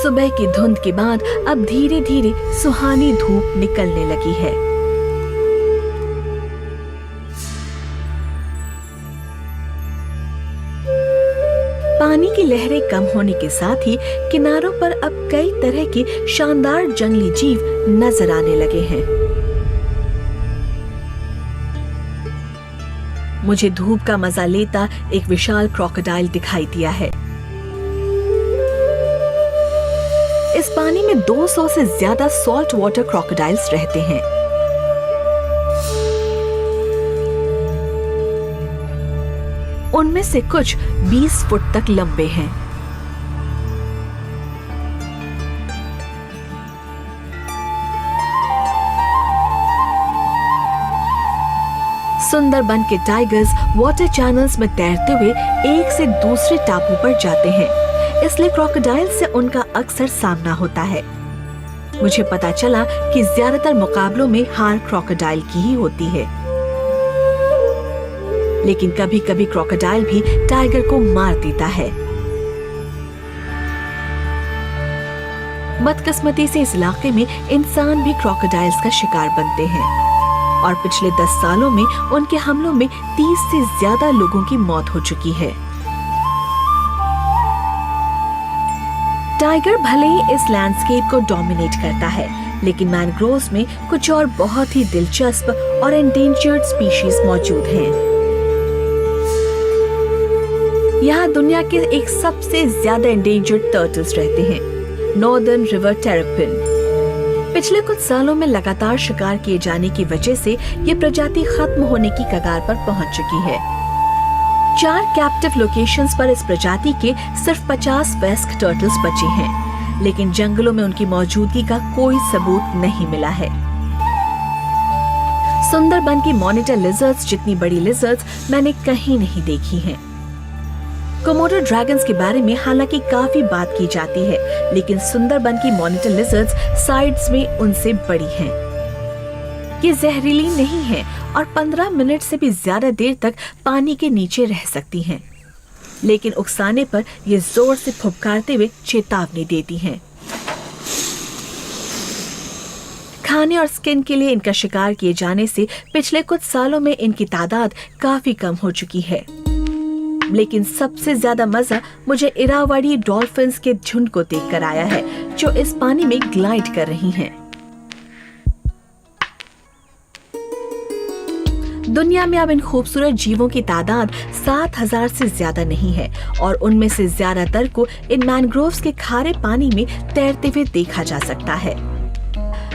सुबह की धुंध के बाद अब धीरे धीरे सुहानी धूप निकलने लगी है। पानी की लहरें कम होने के साथ ही किनारों पर अब कई तरह के शानदार जंगली जीव नजर आने लगे हैं। मुझे धूप का मजा लेता एक विशाल क्रोकोडाइल दिखाई दिया है। इस पानी में 200 से ज्यादा सॉल्ट वाटर क्रोकोडाइल्स रहते हैं। उनमें से कुछ 20 फुट तक लंबे हैं। सुंदरबन के टाइगर्स वाटर चैनल्स में तैरते हुए एक से दूसरे टापू पर जाते हैं, इसलिए क्रोकोडाइल से उनका अक्सर सामना होता है। मुझे पता चला कि ज्यादातर मुकाबलों में हार क्रोकोडाइल की ही होती है, लेकिन कभी कभी क्रोकोडाइल भी टाइगर को मार देता है। बदकिस्मती से इस इलाके में इंसान भी क्रोकोडाइल्स का शिकार बनते हैं और पिछले 10 सालों में उनके हमलों में 30 से ज्यादा लोगों की मौत हो चुकी है। टाइगर भले ही इस लैंडस्केप को डोमिनेट करता है, लेकिन मैनग्रोव्स में कुछ और बहुत ही दिलचस्प और एंडेंजर्ड स्पीशीज मौजूद हैं। यहाँ दुनिया के एक सबसे ज्यादा एंडेंजर्ड टर्टल्स रहते हैं, नॉर्दर्न रिवर टेररपिन। पिछले कुछ सालों में लगातार शिकार किए जाने की वजह से ये प्रजाति खत्म होने की कगार पर पहुंच चुकी है। 4 कैप्टिव लोकेशंस पर इस प्रजाति के सिर्फ 50 वेस्क टर्टल्स बचे हैं, लेकिन जंगलों में उनकी मौजूदगी का कोई सबूत नहीं मिला है। सुंदरबन की मॉनिटर लिजर्ड्स जितनी बड़ी लिजर्ड्स मैंने कहीं नहीं देखी हैं। कोमोडो ड्रैगन्स के बारे में हालांकि काफी बात की जाती है, लेकिन सुंदरबन की मॉनिटर लिजर्ड्स साइड्स में उनसे बड़ी हैं। ये जहरीली नहीं है और 15 मिनट से भी ज्यादा देर तक पानी के नीचे रह सकती हैं, लेकिन उकसाने पर ये जोर से फुफकारते हुए चेतावनी देती हैं। खाने और स्किन के लिए इनका शिकार किए जाने से पिछले कुछ सालों में इनकी तादाद काफी कम हो चुकी है, लेकिन सबसे ज्यादा मजा मुझे इरावदी डॉल्फिन्स के झुंड को देखकर आया है, जो इस पानी में ग्लाइड कर रही हैं। दुनिया में अब इन खूबसूरत जीवों की तादाद 7000 से ज्यादा नहीं है और उनमें से ज्यादातर को इन मैनग्रोव्स के खारे पानी में तैरते हुए देखा जा सकता है।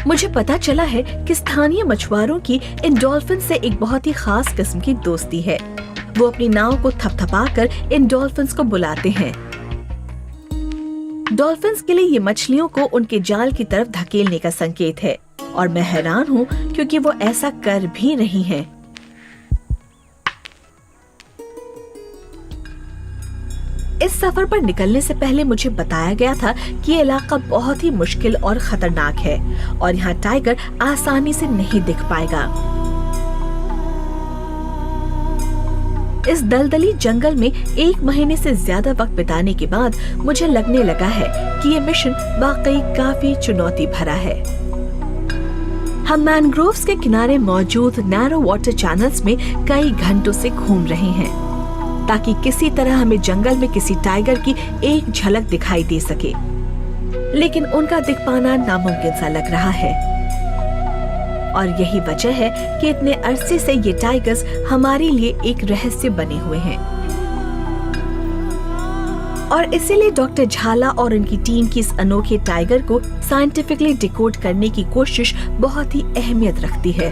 मुझे पता चला है कि स्थानीय मछुआरों की इन डॉल्फिन से एक बहुत ही खास किस्म की दोस्ती है। वो अपनी नाव को थपथपाकर इन डॉल्फिन्स को बुलाते हैं। डॉल्फिन्स के लिए ये मछलियों को उनके जाल की तरफ धकेलने का संकेत है और मैं हैरान हूँ क्योंकि वो ऐसा कर भी रही हैं। इस सफर पर निकलने से पहले मुझे बताया गया था कि ये इलाका बहुत ही मुश्किल और खतरनाक है और यहाँ टाइगर आसानी से नहीं दिख पाएगा। इस दलदली जंगल में 1 महीने से ज्यादा वक्त बिताने के बाद मुझे लगने लगा है कि ये मिशन वाकई काफी चुनौती भरा है। हम मैनग्रोव्स के किनारे मौजूद नैरो वाटर चैनल्स में कई घंटों से घूम रहे हैं ताकि किसी तरह हमें जंगल में किसी टाइगर की एक झलक दिखाई दे सके, लेकिन उनका दिख पाना नामुमकिन सा लग रहा है। और यही वजह है कि इतने अरसे से ये टाइगर्स हमारे लिए एक रहस्य बने हुए हैं और इसीलिए डॉक्टर झाला और उनकी टीम की इस अनोखे टाइगर को साइंटिफिकली डिकोड करने की कोशिश बहुत ही अहमियत रखती है।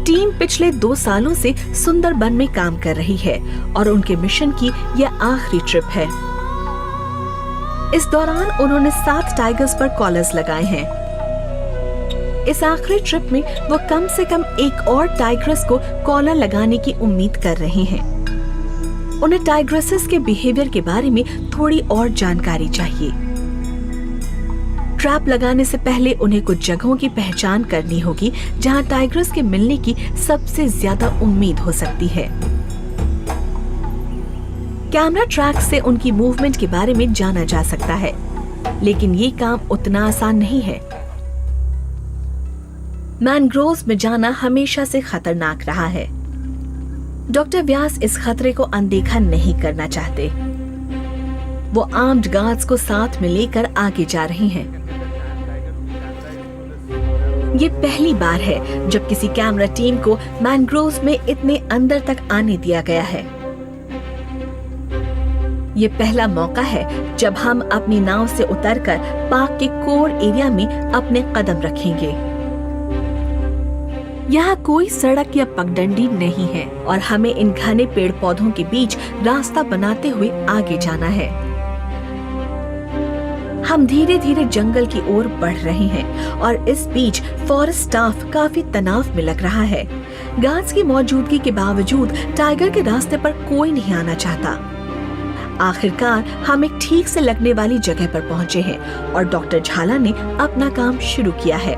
टीम पिछले 2 सालों से सुंदरबन में काम कर रही है और उनके मिशन की यह आखिरी ट्रिप है। इस दौरान उन्होंने 7 टाइगर्स पर कॉलर्स लगाए हैं। इस आखिरी ट्रिप में वो कम से कम एक और टाइग्रेस को कॉलर लगाने की उम्मीद कर रहे हैं। उन्हें टाइग्रेसेस के बिहेवियर के बारे में थोड़ी और जानकारी चाहिए। ट्रैप लगाने से पहले उन्हें कुछ जगहों की पहचान करनी होगी जहां टाइग्रेस के मिलने की सबसे ज्यादा उम्मीद हो सकती है। कैमरा ट्रैक से उनकी मूवमेंट के बारे में जाना जा सकता है, लेकिन ये काम उतना आसान नहीं है। मैनग्रोव्स में जाना हमेशा से खतरनाक रहा है। डॉक्टर व्यास इस खतरे को अनदेखा नहीं करना चाहते। वो आर्म्ड गार्ड्स को साथ में लेकर आगे जा रही हैं। ये पहली बार है जब किसी कैमरा टीम को मैनग्रोव्स में इतने अंदर तक आने दिया गया है। ये पहला मौका है जब हम अपनी नाव से उतरकर पार्क के कोर एरिया में अपने कदम रखेंगे। यहाँ कोई सड़क या पगडंडी नहीं है और हमें इन घने पेड़ पौधों के बीच रास्ता बनाते हुए आगे जाना है। हम धीरे धीरे जंगल की ओर बढ़ रहे हैं और इस बीच फॉरेस्ट स्टाफ काफी तनाव में लग रहा है। गार्ड्स की मौजूदगी के बावजूद टाइगर के रास्ते पर कोई नहीं आना चाहता। आखिरकार हम एक ठीक से लगने वाली जगह पर पहुंचे हैं और डॉक्टर झाला ने अपना काम शुरू किया है।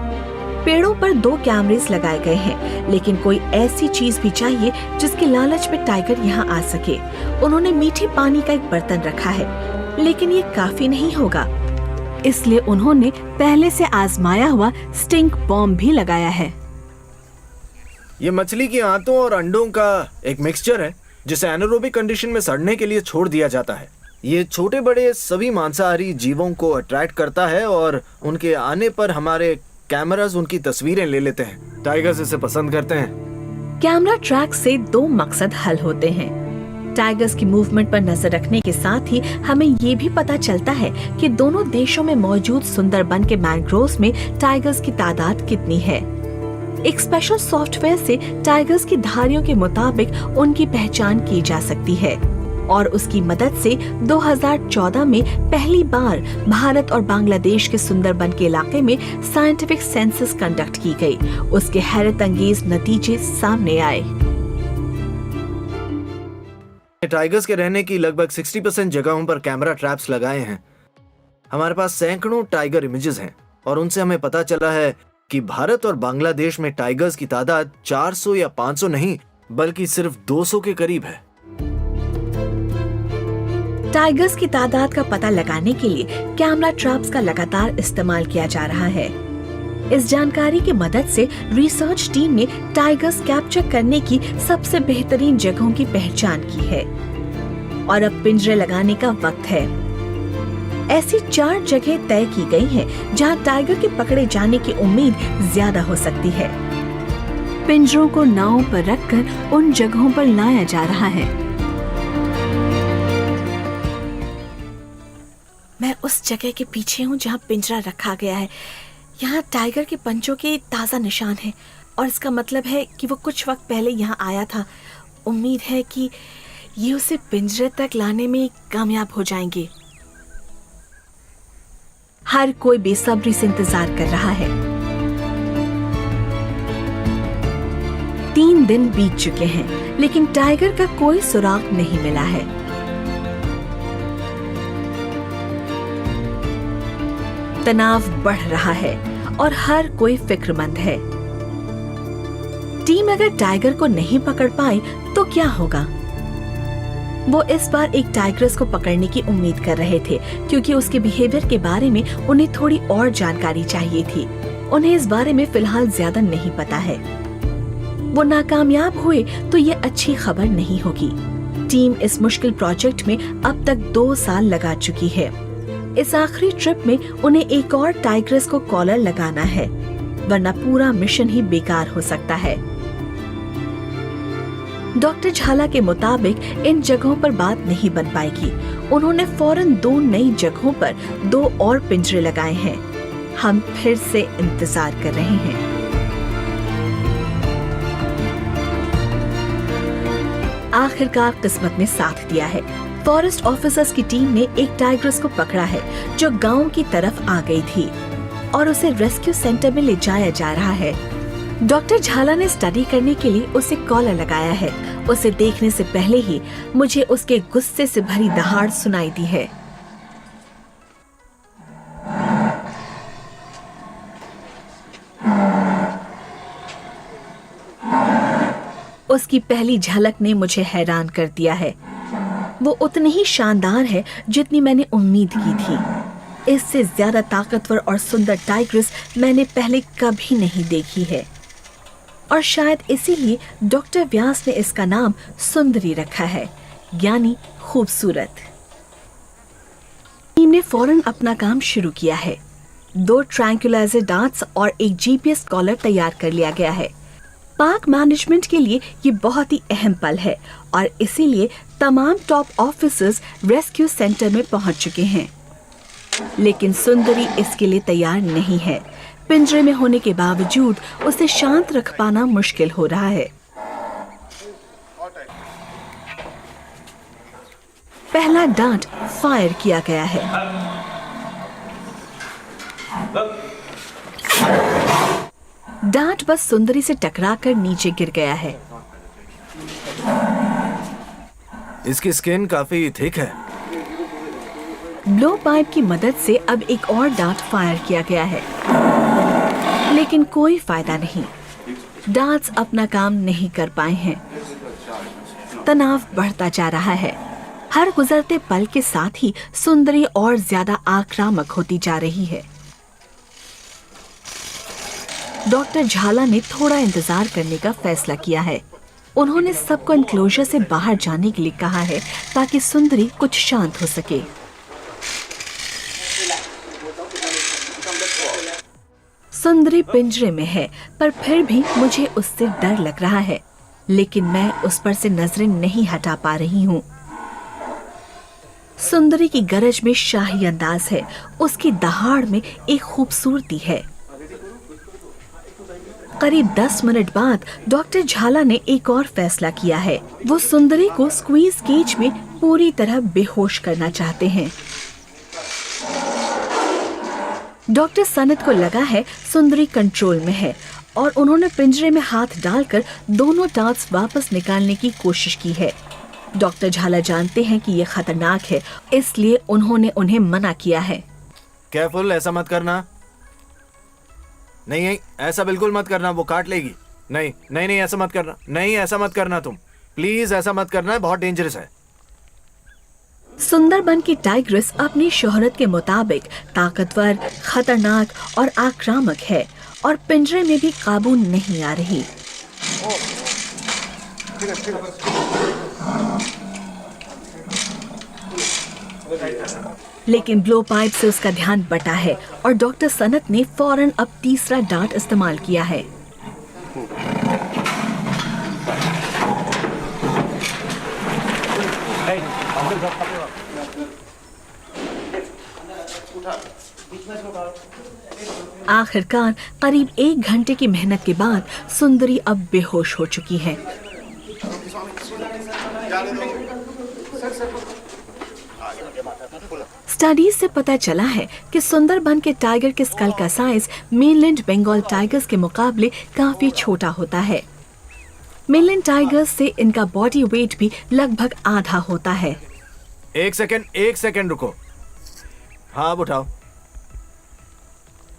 पेड़ों पर 2 कैमरेस लगाए गए हैं, लेकिन कोई ऐसी चीज भी चाहिए जिसके लालच में टाइगर यहाँ आ सके। उन्होंने मीठे पानी का एक बर्तन रखा है, लेकिन ये काफी नहीं होगा, इसलिए उन्होंने पहले से आजमाया हुआ स्टिंक बॉम्ब भी लगाया है। ये मछली की आंतों और अंडों का एक मिक्सचर है जिसे एनारोबिक कंडीशन में सड़ने के लिए छोड़ दिया जाता है। ये छोटे बड़े सभी मांसाहारी जीवों को अट्रैक्ट करता है और उनके आने पर हमारे कैमरास उनकी तस्वीरें ले लेते हैं। टाइगर्स इसे पसंद करते हैं। कैमरा ट्रैक से 2 मकसद हल होते हैं। टाइगर्स की मूवमेंट पर नजर रखने के साथ ही हमें ये भी पता चलता है कि दोनों देशों में मौजूद सुंदरबन के मैनग्रोव्स में टाइगर्स की तादाद कितनी है। एक स्पेशल सॉफ्टवेयर से टाइगर्स की धारियों के मुताबिक उनकी पहचान की जा सकती है और उसकी मदद से 2014 में पहली बार भारत और बांग्लादेश के सुंदरबन के इलाके में साइंटिफिक सेंसस कंडक्ट की गई। उसके हैरत अंगेज नतीजे सामने आए। टाइगर्स के रहने की लगभग 60% जगहों पर कैमरा ट्रैप्स लगाए हैं। हमारे पास सैकड़ों टाइगर इमेजेस हैं और उनसे हमें पता चला है कि भारत और बांग्लादेश में टाइगर्स की तादाद 400 या 500 नहीं बल्कि सिर्फ 200 के करीब है। टाइगर्स की तादाद का पता लगाने के लिए कैमरा ट्रैप्स का लगातार इस्तेमाल किया जा रहा है। इस जानकारी की मदद से रिसर्च टीम ने टाइगर्स कैप्चर करने की सबसे बेहतरीन जगहों की पहचान की है और अब पिंजरे लगाने का वक्त है। ऐसी 4 जगह तय की गई हैं जहां टाइगर के पकड़े जाने की उम्मीद ज्यादा हो सकती है। पिंजरों को नाव पर रखकर उन जगहों पर लाया जा रहा है। मैं उस जगह के पीछे हूँ जहाँ पिंजरा रखा गया है। यहाँ टाइगर के पंचों के ताज़ा निशान हैं और इसका मतलब है कि वो कुछ वक्त पहले यहाँ आया था। उम्मीद है कि ये उसे पिंजरे तक लाने में कामयाब हो जाएंगे। हर कोई बेसब्री से इंतजार कर रहा है। 3 दिन बीत चुके हैं, लेकिन टाइगर का कोई सुराग नहीं मिला है। तनाव बढ़ रहा है और हर कोई फिक्रमंद है। टीम अगर टाइगर को नहीं पकड़ पाई तो क्या होगा? वो इस बार एक टाइग्रेस को पकड़ने की उम्मीद कर रहे थे क्योंकि उसके बिहेवियर के बारे में उन्हें थोड़ी और जानकारी चाहिए थी। उन्हें इस बारे में फिलहाल ज्यादा नहीं पता है। वो नाकामयाब हुए तो ये अच्छी खबर नहीं होगी। टीम इस मुश्किल प्रोजेक्ट में अब तक 2 साल लगा चुकी है। इस आखिरी ट्रिप में उन्हें एक और टाइग्रेस को कॉलर लगाना है, वरना पूरा मिशन ही बेकार हो सकता है। डॉक्टर झाला के मुताबिक इन जगहों पर बात नहीं बन पाएगी। उन्होंने फौरन 2 नई जगहों पर 2 और पिंजरे लगाए हैं। हम फिर से इंतजार कर रहे हैं। आखिरकार किस्मत ने साथ दिया है। फॉरेस्ट ऑफिसर्स की टीम ने एक टाइग्रेस को पकड़ा है जो गांव की तरफ आ गई थी और उसे रेस्क्यू सेंटर में ले जाया जा रहा है। डॉक्टर झाला ने स्टडी करने के लिए उसे कॉलर लगाया है। उसे देखने से पहले ही मुझे उसके गुस्से से भरी दहाड़ सुनाई दी है। उसकी पहली झलक ने मुझे हैरान कर दिया है। वो उतनी ही शानदार है जितनी मैंने उम्मीद की थी। इससे ज्यादा ताकतवर और सुंदर टाइग्रेस मैंने पहले कभी नहीं देखी है और शायद इसीलिए डॉक्टर व्यास ने इसका नाम सुंदरी रखा है, यानी खूबसूरत। टीम ने फौरन अपना काम शुरू किया है। 2 ट्रैंक्विलाइजर डार्ट्स और एक जीपीएस कॉलर तैयार कर लिया गया है। पार्क मैनेजमेंट के लिए ये बहुत ही अहम पल है और इसीलिए तमाम टॉप ऑफिसर्स रेस्क्यू सेंटर में पहुंच चुके हैं। लेकिन सुंदरी इसके लिए तैयार नहीं है। पिंजरे में होने के बावजूद उसे शांत रख पाना मुश्किल हो रहा है। पहला डांट फायर किया गया है। डांट बस सुंदरी से टकराकर नीचे गिर गया है। इसकी स्किन काफी थिक है। ब्लो पाइप की मदद से अब एक और डांट फायर किया गया है, लेकिन कोई फायदा नहीं। डार्ट्स अपना काम नहीं कर पाए हैं। तनाव बढ़ता जा रहा है। हर गुजरते पल के साथ ही सुंदरी और ज्यादा आक्रामक होती जा रही है। डॉक्टर झाला ने थोड़ा इंतजार करने का फैसला किया है। उन्होंने सबको एनक्लोजर से बाहर जाने के लिए कहा है ताकि सुंदरी कुछ शांत हो सके। सुंदरी पिंजरे में है, पर फिर भी मुझे उससे डर लग रहा है, लेकिन मैं उस पर से नजरें नहीं हटा पा रही हूँ। सुंदरी की गरज में शाही अंदाज है, उसकी दहाड़ में एक खूबसूरती है। करीब 10 मिनट बाद डॉक्टर झाला ने एक और फैसला किया है। वो सुंदरी को स्क्वीज केज में पूरी तरह बेहोश करना चाहते हैं। डॉक्टर सनत को लगा है सुंदरी कंट्रोल में है और उन्होंने पिंजरे में हाथ डालकर दोनों डार्ट्स वापस निकालने की कोशिश की है। डॉक्टर झाला जानते हैं कि ये खतरनाक है, इसलिए उन्होंने उन्हें मना किया है। केयरफुल, ऐसा मत करना। नहीं, ऐसा बिल्कुल मत करना, वो काट लेगी। नहीं, ऐसा मत करना। नहीं, ऐसा मत करना तुम। प्लीज ऐसा मत करना, बहुत डेंजरस है। सुंदरबन की टाइग्रेस अपनी शोहरत के मुताबिक ताकतवर, खतरनाक और आक्रामक है और पिंजरे में भी काबू नहीं आ रही। लेकिन ब्लो पाइप से उसका ध्यान बटा है और डॉक्टर सनत ने फौरन अब तीसरा डांट इस्तेमाल किया है। आखिरकार करीब 1 घंटे की मेहनत के बाद सुंदरी अब बेहोश हो चुकी है। स्टडीज से पता चला है कि सुंदरबन के टाइगर के स्कल का साइज मेनलैंड बंगाल टाइगर्स के मुकाबले काफी छोटा होता है। मेनलैंड टाइगर्स से इनका बॉडी वेट भी लगभग आधा होता है। एक सेकंड रुको। हाँ, अब उठाओ।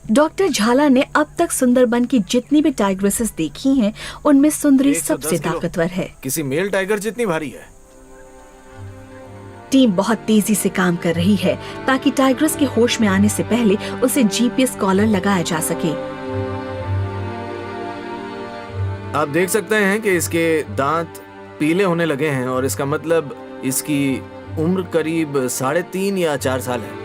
डॉक्टर झाला ने अब तक सुंदरबन की जितनी भी टाइग्रेसेस देखी हैं, उनमें सुंदरी 110 सबसे किलो। ताकतवर है। किसी मेल टाइगर जितनी भारी है। टीम बहुत तेजी से काम कर रही है ताकि टाइग्रेस के होश में आने से पहले उसे जीपीएस कॉलर लगाया जा सके। आप देख सकते हैं कि इसके दांत पीले होने लगे हैं और इसका मतलब इसकी उम्र करीब 3.5 या 4 साल है।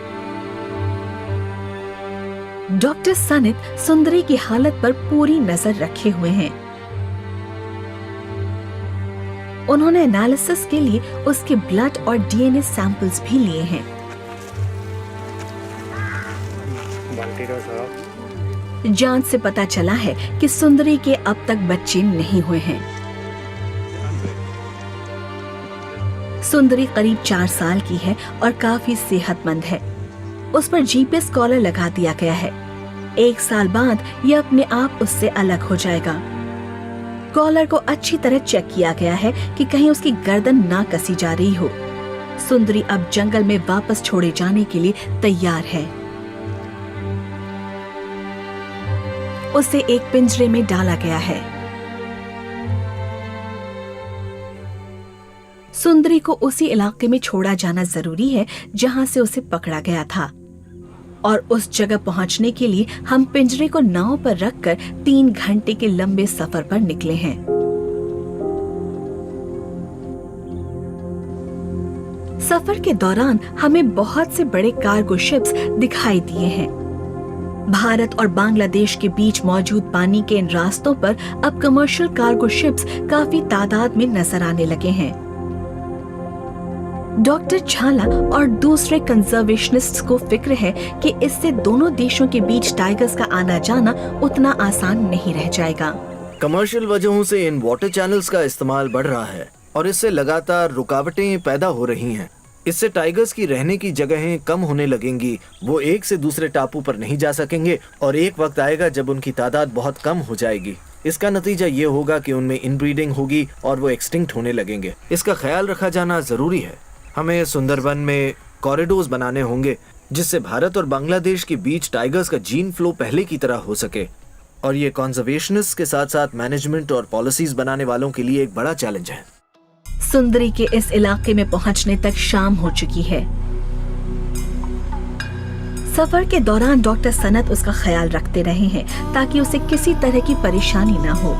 डॉक्टर सनित सुंदरी की हालत पर पूरी नजर रखे हुए हैं। उन्होंने एनालिसिस के लिए उसके ब्लड और डीएनए सैंपल्स भी लिए हैं। जांच से पता चला है कि सुंदरी के अब तक बच्चे नहीं हुए हैं। सुंदरी करीब 4 साल की है और काफी सेहतमंद है। उस पर जीपीएस कॉलर लगा दिया गया है। 1 साल बाद यह अपने आप उससे अलग हो जाएगा। कॉलर को अच्छी तरह चेक किया गया है कि कहीं उसकी गर्दन ना कसी जा रही हो। सुंदरी अब जंगल में वापस छोड़े जाने के लिए तैयार है। उसे एक पिंजरे में डाला गया है। सुंदरी को उसी इलाके में छोड़ा जाना जरूरी है जहां से उसे पकड़ा गया था, और उस जगह पहुंचने के लिए हम पिंजरे को नाव पर रखकर 3 घंटे के लंबे सफर पर निकले हैं। सफर के दौरान हमें बहुत से बड़े कार्गो शिप्स दिखाई दिए हैं। भारत और बांग्लादेश के बीच मौजूद पानी के इन रास्तों पर अब कमर्शियल कार्गो शिप्स काफी तादाद में नजर आने लगे हैं। डॉक्टर झाला और दूसरे कंजर्वेशनिस्ट्स को फिक्र है कि इससे दोनों देशों के बीच टाइगर्स का आना जाना उतना आसान नहीं रह जाएगा। कमर्शियल वजहों से इन वाटर चैनल्स का इस्तेमाल बढ़ रहा है और इससे लगातार रुकावटें पैदा हो रही हैं। इससे टाइगर्स की रहने की जगहें कम होने लगेंगी, वो एक से दूसरे टापू पर नहीं जा सकेंगे और एक वक्त आएगा जब उनकी तादाद बहुत कम हो जाएगी। इसका नतीजा ये होगा कि उनमें इनब्रीडिंग होगी और वो एक्सटिंक्ट होने लगेंगे। इसका ख्याल रखा जाना जरूरी है। हमें सुंदरबन में कॉरिडोर्स बनाने होंगे जिससे भारत और बांग्लादेश के बीच टाइगर्स का जीन फ्लो पहले की तरह हो सके, और ये कंजर्वेशनिस्ट के साथ साथ मैनेजमेंट और पॉलिसीज बनाने वालों के लिए एक बड़ा चैलेंज है। सुंदरी के इस इलाके में पहुंचने तक शाम हो चुकी है। सफर के दौरान डॉक्टर सनत उसका ख्याल रखते रहे हैं ताकि उसे किसी तरह की परेशानी न हो।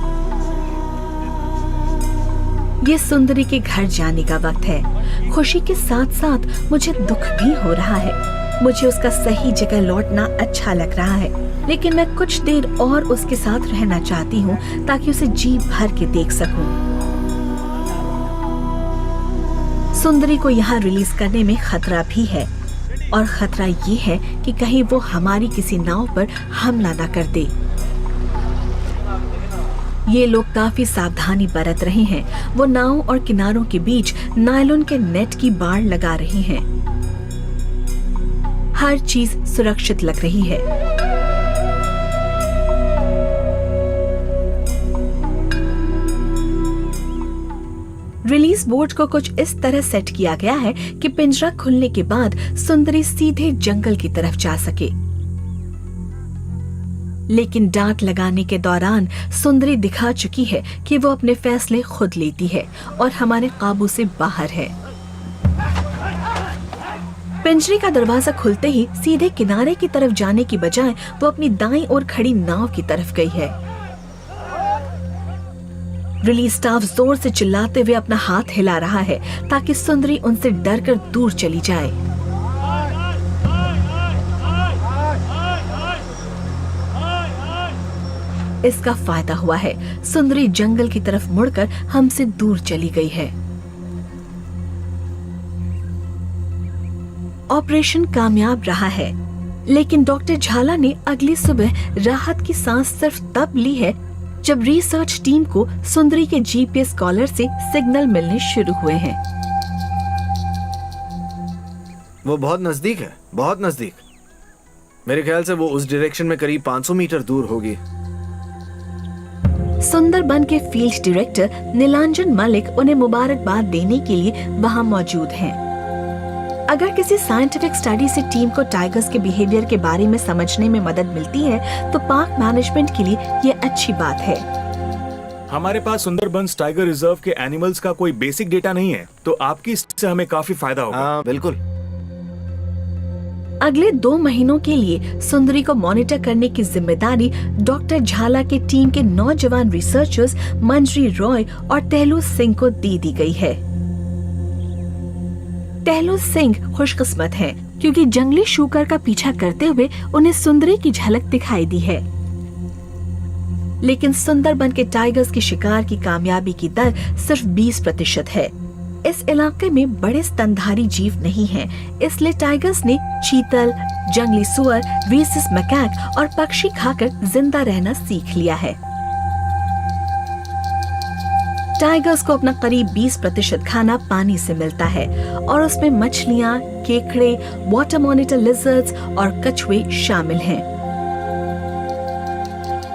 ये सुंदरी के घर जाने का वक्त है। खुशी के साथ साथ मुझे दुख भी हो रहा है। मुझे उसका सही जगह लौटना अच्छा लग रहा है, लेकिन मैं कुछ देर और उसके साथ रहना चाहती हूँ ताकि उसे जी भर के देख सकूं। सुंदरी को यहाँ रिलीज करने में खतरा भी है, और खतरा ये है कि कहीं वो हमारी किसी नाव पर हमला न कर दे। ये लोग काफी सावधानी बरत रहे हैं। वो नाव और किनारों के बीच नायलॉन के नेट की बाड़ लगा रहे हैं। हर चीज सुरक्षित लग रही है। रिलीज बोर्ड को कुछ इस तरह सेट किया गया है कि पिंजरा खुलने के बाद सुंदरी सीधे जंगल की तरफ जा सके। लेकिन डांट लगाने के दौरान सुंदरी दिखा चुकी है कि वो अपने फैसले खुद लेती है और हमारे काबू से बाहर है। पिंजरे का दरवाजा खुलते ही सीधे किनारे की तरफ जाने की बजाय वो अपनी दाईं ओर खड़ी नाव की तरफ गई है। रिलीज स्टाफ जोर से चिल्लाते हुए अपना हाथ हिला रहा है ताकि सुंदरी उनसे डरकर दूर चली जाए। इसका फायदा हुआ है। सुंदरी जंगल की तरफ मुड़कर हमसे दूर चली गई है। ऑपरेशन कामयाब रहा है, लेकिन डॉक्टर झाला ने अगली सुबह राहत की सांस सिर्फ तब ली है जब रिसर्च टीम को सुंदरी के जीपीएस कॉलर से सिग्नल मिलने शुरू हुए हैं। वो बहुत नजदीक है, बहुत नजदीक। मेरे ख्याल से वो उस डायरेक्शन में करीब 500 मीटर दूर होगी। सुंदरबन के फील्ड डायरेक्टर नीलांजन मलिक उन्हें मुबारकबाद देने के लिए वहां मौजूद हैं। अगर किसी साइंटिफिक स्टडी से टीम को टाइगर्स के बिहेवियर के बारे में समझने में मदद मिलती है तो पार्क मैनेजमेंट के लिए ये अच्छी बात है। हमारे पास सुंदरबन टाइगर रिजर्व के एनिमल्स का कोई बेसिक डेटा नहीं है, तो आपकी इससे हमें काफी फायदा होगा। हाँ, बिल्कुल। अगले 2 महीनों के लिए सुंदरी को मॉनिटर करने की जिम्मेदारी डॉक्टर झाला के टीम के नौजवान रिसर्चर्स मंजरी रॉय और टहलू सिंह को दे दी गई है। टहलू सिंह खुशकिस्मत हैं क्योंकि जंगली शूकर का पीछा करते हुए उन्हें सुंदरी की झलक दिखाई दी है। लेकिन सुंदरबन के टाइगर्स की शिकार की कामयाबी की दर सिर्फ 20% है। इस इलाके में बड़े स्तनधारी जीव नहीं हैं, इसलिए टाइगर्स ने चीतल, जंगली सुअर, रीसस मैकाक और पक्षी खाकर जिंदा रहना सीख लिया है। टाइगर्स को अपना करीब 20% खाना पानी से मिलता है और उसमें मछलियाँ, केकड़े, वाटर मॉनिटर लिजर्ड्स और कछुए शामिल हैं।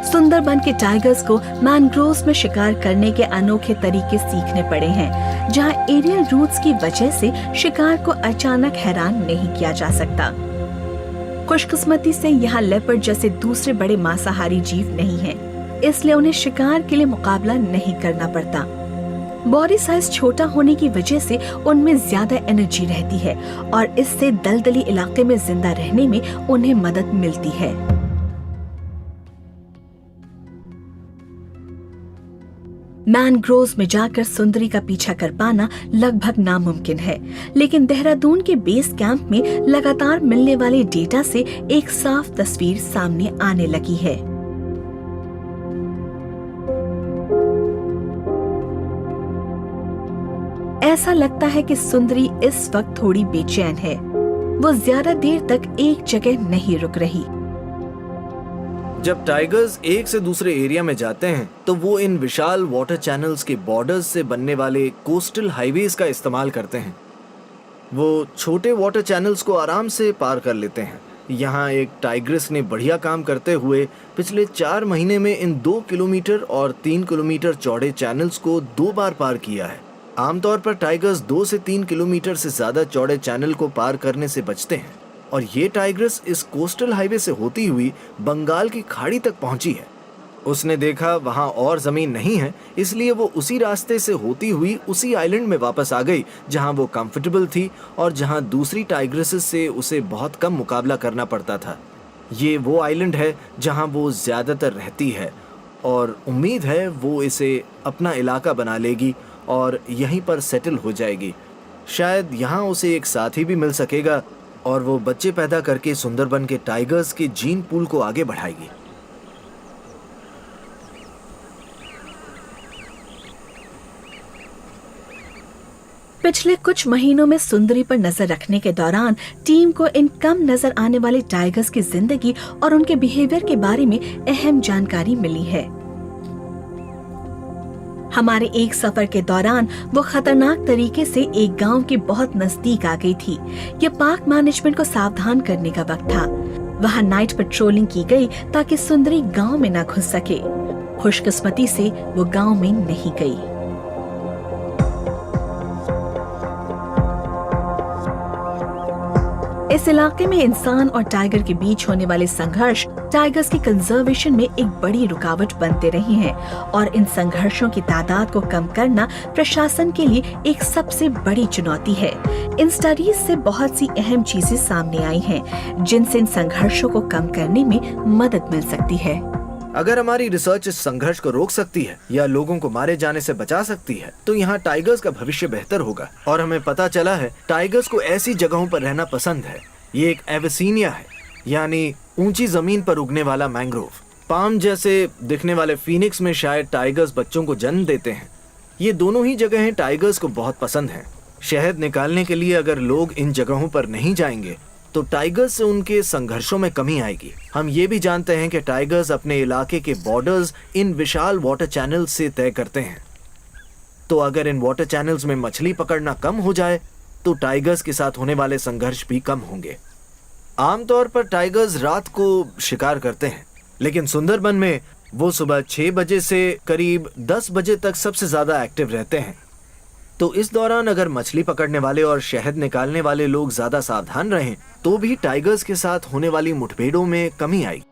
सुंदरबन के टाइगर्स को मैनग्रोव्स में शिकार करने के अनोखे तरीके सीखने पड़े हैं, जहां एरियल रूट्स की वजह से शिकार को अचानक हैरान नहीं किया जा सकता। खुशकिस्मती से यहाँ लेपर्ड जैसे दूसरे बड़े मांसाहारी जीव नहीं हैं, इसलिए उन्हें शिकार के लिए मुकाबला नहीं करना पड़ता। बॉडी साइज छोटा होने की वजह से उनमें ज्यादा एनर्जी रहती है और इससे दलदली इलाके में जिंदा रहने में उन्हें मदद मिलती है। मैनग्रोव्स में जाकर सुंदरी का पीछा कर पाना लगभग नामुमकिन है, लेकिन देहरादून के बेस कैंप में लगातार मिलने वाले डेटा से एक साफ तस्वीर सामने आने लगी है। ऐसा लगता है कि सुंदरी इस वक्त थोड़ी बेचैन है। वो ज्यादा देर तक एक जगह नहीं रुक रही। जब टाइगर्स एक से दूसरे एरिया में जाते हैं तो वो इन विशाल वाटर चैनल्स के बॉर्डर्स से बनने वाले कोस्टल हाईवेज का इस्तेमाल करते हैं। वो छोटे वाटर चैनल्स को आराम से पार कर लेते हैं। यहाँ एक टाइग्रेस ने बढ़िया काम करते हुए पिछले 4 महीने में इन 2 किलोमीटर और 3 किलोमीटर चौड़े चैनल्स को 2 बार पार किया है। आमतौर पर टाइगर्स 2 से 3 किलोमीटर से ज्यादा चौड़े चैनल को पार करने से बचते हैं और ये टाइग्रेस इस कोस्टल हाईवे से होती हुई बंगाल की खाड़ी तक पहुंची है। उसने देखा वहां और जमीन नहीं है, इसलिए वो उसी रास्ते से होती हुई उसी आइलैंड में वापस आ गई जहां वो कंफर्टेबल थी और जहां दूसरी टाइग्रेसेस से उसे बहुत कम मुकाबला करना पड़ता था। ये वो आइलैंड है जहां वो ज्यादातर रहती है और उम्मीद है वो इसे अपना इलाका बना लेगी और यहीं पर सेटल हो जाएगी। शायद यहाँ उसे एक साथी भी मिल सकेगा और वो बच्चे पैदा करके सुंदरबन के टाइगर्स के जीन पूल को आगे बढ़ाएगी। पिछले कुछ महीनों में सुंदरी पर नजर रखने के दौरान टीम को इन कम नजर आने वाले टाइगर्स की जिंदगी और उनके बिहेवियर के बारे में अहम जानकारी मिली है। हमारे एक सफर के दौरान वो खतरनाक तरीके से एक गांव के बहुत नजदीक आ गई थी। ये पार्क मैनेजमेंट को सावधान करने का वक्त था। वहाँ नाइट पेट्रोलिंग की गई ताकि सुंदरी गांव में न घुस सके। खुशकिस्मती से वो गांव में नहीं गई। इस इलाके में इंसान और टाइगर के बीच होने वाले संघर्ष टाइगर्स की कंजर्वेशन में एक बड़ी रुकावट बनते रहे हैं और इन संघर्षों की तादाद को कम करना प्रशासन के लिए एक सबसे बड़ी चुनौती है। इन स्टडीज से बहुत सी अहम चीजें सामने आई हैं, जिनसे इन संघर्षों को कम करने में मदद मिल सकती है। अगर हमारी रिसर्च इस संघर्ष को रोक सकती है या लोगों को मारे जाने से बचा सकती है तो यहाँ टाइगर्स का भविष्य बेहतर होगा। और हमें पता चला है टाइगर्स को ऐसी जगहों पर रहना पसंद है। ये एक एविसीनिया है, यानी ऊंची जमीन पर उगने वाला मैंग्रोव। पाम जैसे दिखने वाले फीनिक्स में शायद टाइगर्स बच्चों को जन्म देते हैं। ये दोनों ही जगहें टाइगर्स को बहुत पसंद हैं। शहद निकालने के लिए अगर लोग इन जगहों पर नहीं जाएंगे तो टाइगर्स से उनके संघर्षों में कमी आएगी। हम ये भी जानते हैं कि टाइगर्स अपने इलाके के बॉर्डर्स इन विशाल वाटर चैनल्स से तय करते हैं। तो अगर इन वाटर चैनल्स में मछली पकड़ना कम हो जाए तो टाइगर्स के साथ होने वाले संघर्ष भी कम होंगे। आमतौर पर टाइगर्स रात को शिकार करते हैं, लेकिन सुंदरबन में वो सुबह 6 बजे से करीब 10 बजे तक सबसे ज्यादा एक्टिव रहते हैं। तो इस दौरान अगर मछली पकड़ने वाले और शहद निकालने वाले लोग ज्यादा सावधान रहें तो भी टाइगर्स के साथ होने वाली मुठभेड़ों में कमी आएगी।